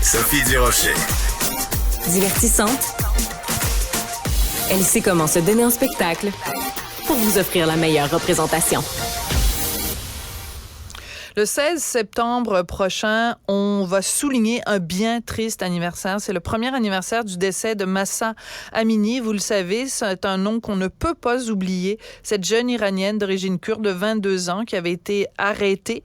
Sophie Durocher. Divertissante, elle sait comment se donner en spectacle pour vous offrir la meilleure représentation. Le 16 septembre prochain, on va souligner un bien triste anniversaire. C'est le premier anniversaire du décès de Mahsa Amini. Vous le savez, c'est un nom qu'on ne peut pas oublier. Cette jeune Iranienne d'origine kurde de 22 ans qui avait été arrêtée,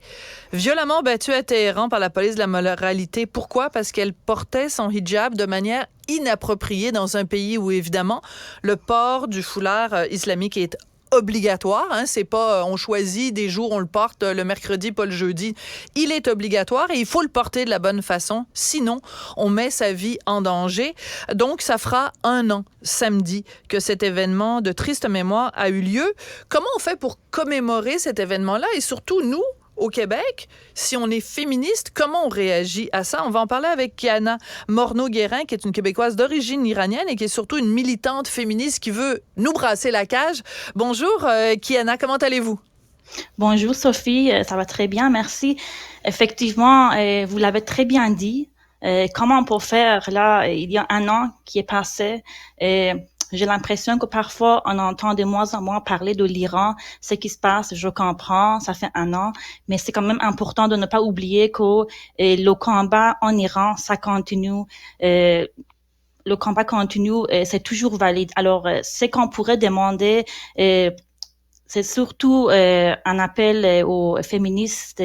violemment battue à Téhéran par la police de la moralité. Pourquoi? Parce qu'elle portait son hijab de manière inappropriée dans un pays où, évidemment, le port du foulard islamique est obligatoire, hein, c'est pas on choisit des jours, on le porte le mercredi, pas le jeudi. Il est obligatoire et il faut le porter de la bonne façon, sinon on met sa vie en danger. Donc ça fera 1 an samedi que cet événement de triste mémoire a eu lieu. Comment on fait pour commémorer cet événement-là et surtout nous, au Québec, si on est féministe, comment on réagit à ça? On va en parler avec Kiana Morneau-Guérin, qui est une Québécoise d'origine iranienne et qui est surtout une militante féministe qui veut nous brasser la cage. Bonjour, Kiana, comment allez-vous? Bonjour, Sophie, ça va très bien, merci. Effectivement, vous l'avez très bien dit. Comment on peut faire, là, il y a 1 an qui est passé, j'ai l'impression que parfois, on entend de moins en moins parler de l'Iran. Ce qui se passe, je comprends, ça fait 1 an, mais c'est quand même important de ne pas oublier que le combat en Iran, ça continue. Le combat continue, c'est toujours valide. Alors, ce qu'on pourrait demander, c'est surtout un appel aux féministes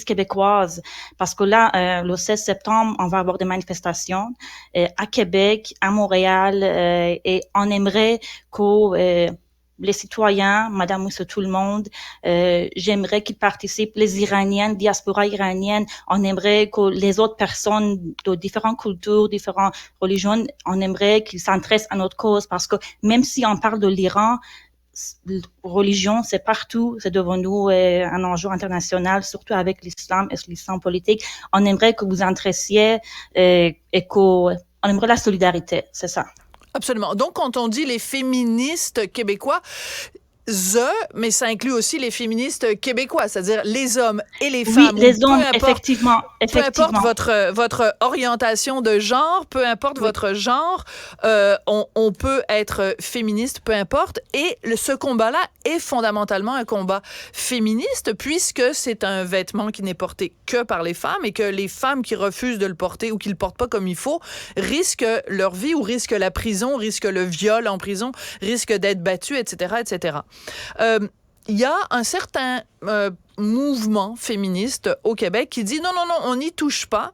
québécoises, parce que là, le 16 septembre, on va avoir des manifestations à Québec, à Montréal, et on aimerait que les citoyens, madame, monsieur, tout le monde, j'aimerais qu'ils participent, les Iraniennes, diaspora iranienne, on aimerait que les autres personnes de différentes cultures, différentes religions, on aimerait qu'ils s'intéressent à notre cause, parce que même si on parle de l'Iran, religion, c'est partout, c'est devenu un enjeu international, surtout avec l'islam et l'islam politique. On aimerait que vous intéressiez et qu'on aimerait la solidarité, c'est ça. Absolument. Donc, quand on dit les féministes québécois, mais ça inclut aussi les féministes québécois, c'est-à-dire les hommes et les femmes. Oui, les hommes, effectivement. Peu importe votre orientation de genre, peu importe votre genre, on peut être féministe, peu importe. Et ce combat-là est fondamentalement un combat féministe, puisque c'est un vêtement qui n'est porté que par les femmes et que les femmes qui refusent de le porter ou qui le portent pas comme il faut risquent leur vie ou risquent la prison, risquent le viol en prison, risquent d'être battues, etc., etc. Il y a un certain mouvement féministe au Québec qui dit non, on n'y touche pas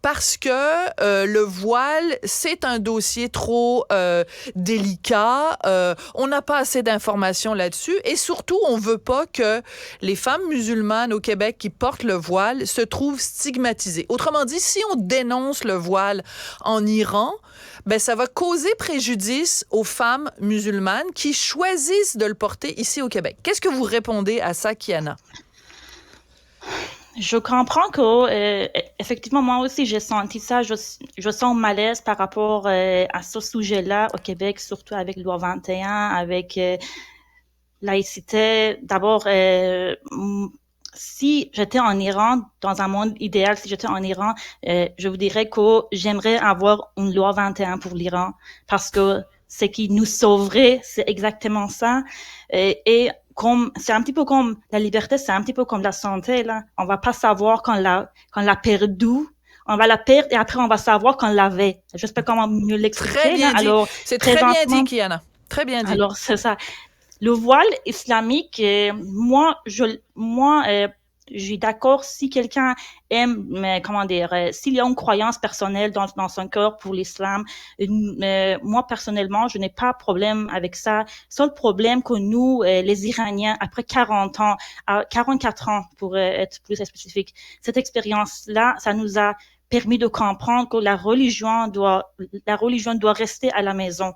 parce que le voile, c'est un dossier trop délicat, on n'a pas assez d'informations là-dessus et surtout, on veut pas que les femmes musulmanes au Québec qui portent le voile se trouvent stigmatisées. Autrement dit, si on dénonce le voile en Iran, ben ça va causer préjudice aux femmes musulmanes qui choisissent de le porter ici au Québec. Qu'est-ce que vous répondez à ça, Kiana? Je comprends que, effectivement, moi aussi, j'ai senti ça. Je sens malaise par rapport à ce sujet-là au Québec, surtout avec loi 21, avec laïcité. D'abord, si j'étais en Iran, dans un monde idéal, si j'étais en Iran, je vous dirais que j'aimerais avoir une loi 21 pour l'Iran, parce que ce qui nous sauverait, c'est exactement ça. Et comme, c'est un petit peu comme la liberté, c'est un petit peu comme la santé, là. On va pas savoir qu'on l'a perdu. On va la perdre et après on va savoir qu'on l'avait. Je sais pas comment mieux l'expliquer. Très bien là. dit. Alors, c'est très bien dit, Kiana. Très bien dit. Alors, c'est ça. Le voile islamique, moi, je suis d'accord si quelqu'un aime, s'il y a une croyance personnelle dans son cœur pour l'islam, moi personnellement, je n'ai pas de problème avec ça. Seul problème que nous, les Iraniens, après 44 ans pour être plus spécifique, cette expérience-là, ça nous a permis de comprendre que la religion doit rester à la maison.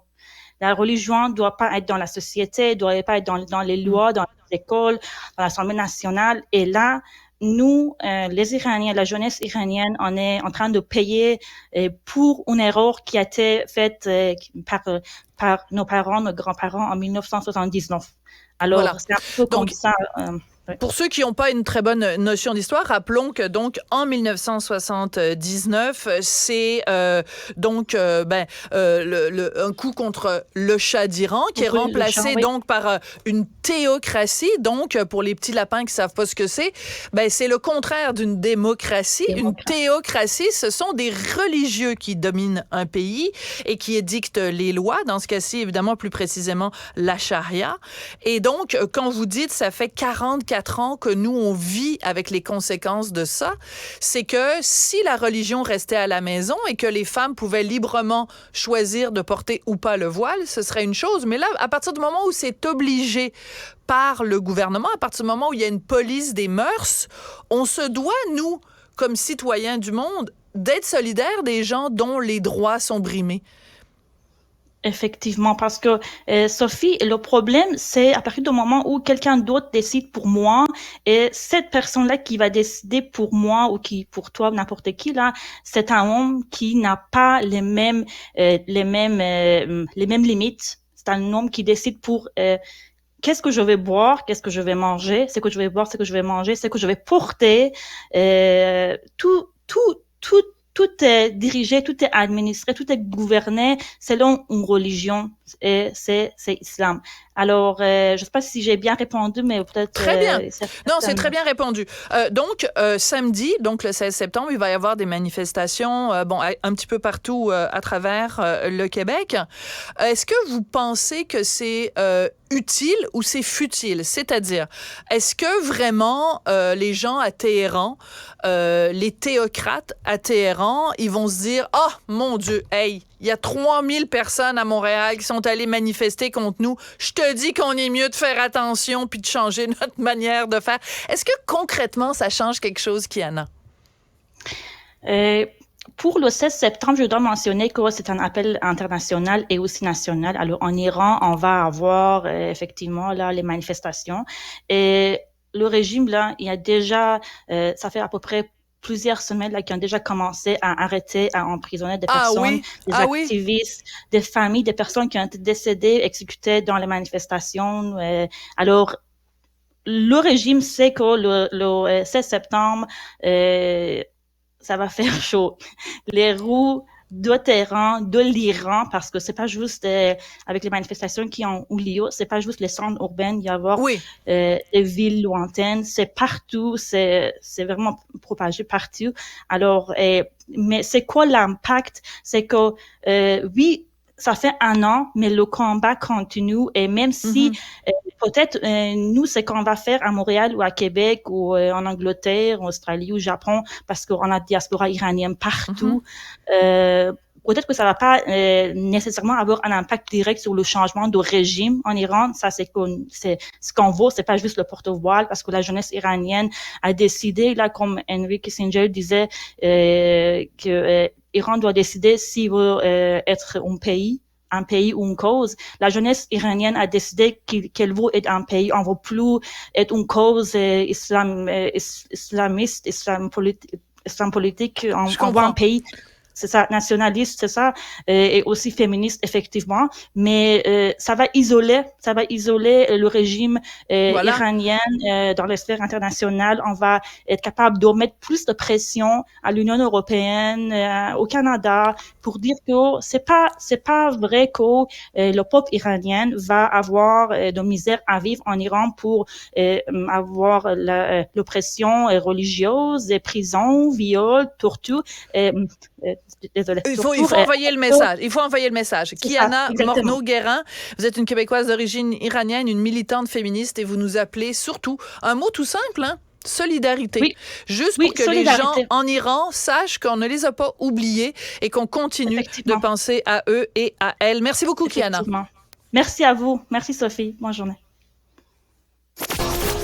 La religion ne doit pas être dans la société, ne doit pas être dans les lois, dans les écoles, dans l'Assemblée nationale. Et là, nous, les Iraniens, la jeunesse iranienne, on est en train de payer pour une erreur qui a été faite par nos parents, nos grands-parents en 1979. Alors, voilà. C'est un peu comme ça. Pour ceux qui n'ont pas une très bonne notion d'histoire, rappelons que donc en 1979, c'est un coup contre le Shah d'Iran qui est remplacé donc par une théocratie. Donc pour les petits lapins qui savent pas ce que c'est le contraire d'une démocratie. Une théocratie, ce sont des religieux qui dominent un pays et qui édictent les lois. Dans ce cas-ci, évidemment, plus précisément la charia. Et donc quand vous dites ça fait 44 ans que nous, on vit avec les conséquences de ça, c'est que si la religion restait à la maison et que les femmes pouvaient librement choisir de porter ou pas le voile, ce serait une chose. Mais là, à partir du moment où c'est obligé par le gouvernement, à partir du moment où il y a une police des mœurs, on se doit, nous, comme citoyens du monde, d'être solidaires des gens dont les droits sont brimés. Effectivement, parce que Sophie, le problème, c'est à partir du moment où quelqu'un d'autre décide pour moi, et cette personne-là qui va décider pour moi ou qui pour toi, n'importe qui là, c'est un homme qui n'a pas les mêmes limites. C'est un homme qui décide pour qu'est-ce que je vais boire, qu'est-ce que je vais manger, ce que je vais boire, ce que je vais manger, ce que je vais porter, tout est dirigé, tout est administré, tout est gouverné selon une religion, et c'est l'islam. Alors, je sais pas si j'ai bien répondu, mais peut-être... Très bien. Non, c'est très bien répondu. Donc, samedi, donc le 16 septembre, il va y avoir des manifestations, un petit peu partout à travers le Québec. Est-ce que vous pensez que c'est utile ou c'est futile? C'est-à-dire, est-ce que vraiment les gens à Téhéran, les théocrates à Téhéran, ils vont se dire « Ah, mon Dieu, hey, il y a 3000 personnes à Montréal qui sont allées manifester contre nous. Je te dis qu'on est mieux de faire attention puis de changer notre manière de faire. » Est-ce que concrètement, ça change quelque chose, Kiana? Pour le 16 septembre, je dois mentionner que c'est un appel international et aussi national. Alors, en Iran, on va avoir effectivement là les manifestations. Et le régime, là, il y a déjà, ça fait à peu près plusieurs semaines là, qui ont déjà commencé à arrêter, à emprisonner des personnes, des activistes, des familles, des personnes qui ont été décédées, exécutées dans les manifestations. Alors, le régime sait que le 16 septembre, ça va faire chaud. Les roues de Téhéran, de l'Iran, parce que c'est pas juste avec les manifestations qui ont eu lieu, c'est pas juste les centres urbains, il y a avoir des villes lointaines, c'est partout, c'est vraiment propagé partout. Alors, mais c'est quoi l'impact? C'est que oui, ça fait 1 an, mais le combat continue et même si peut-être nous, c'est qu'on va faire à Montréal ou à Québec ou en Angleterre, en Australie ou au Japon, parce qu'on a diaspora iranienne partout. Peut-être que ça va pas nécessairement avoir un impact direct sur le changement de régime en Iran. Ça, c'est ce qu'on voit, c'est pas juste le porte-voile, parce que la jeunesse iranienne a décidé, là, comme Henry Kissinger disait, que Iran doit décider s'il veut être un pays ou une cause. La jeunesse iranienne a décidé qu'elle veut être un pays. On ne veut plus être une cause islamiste, islam politique. On veut un pays, c'est ça, nationaliste, c'est ça, et aussi féministe, effectivement. Mais ça va isoler le régime iranien dans la sphère internationale. On va être capable de mettre plus de pression à l'Union européenne, au Canada, pour dire que c'est pas vrai que le peuple iranien va avoir de misère à vivre en Iran pour avoir l'oppression religieuse, prisons, viols, torture. Désolée. Il faut envoyer le message. Il faut envoyer le message. Kiana Morneau-Guérin, vous êtes une Québécoise d'origine iranienne, une militante féministe et vous nous appelez surtout un mot tout simple, hein? Solidarité. Oui. Juste pour que les gens en Iran sachent qu'on ne les a pas oubliés et qu'on continue de penser à eux et à elles. Merci beaucoup, Kiana. Merci à vous. Merci, Sophie. Bonne journée.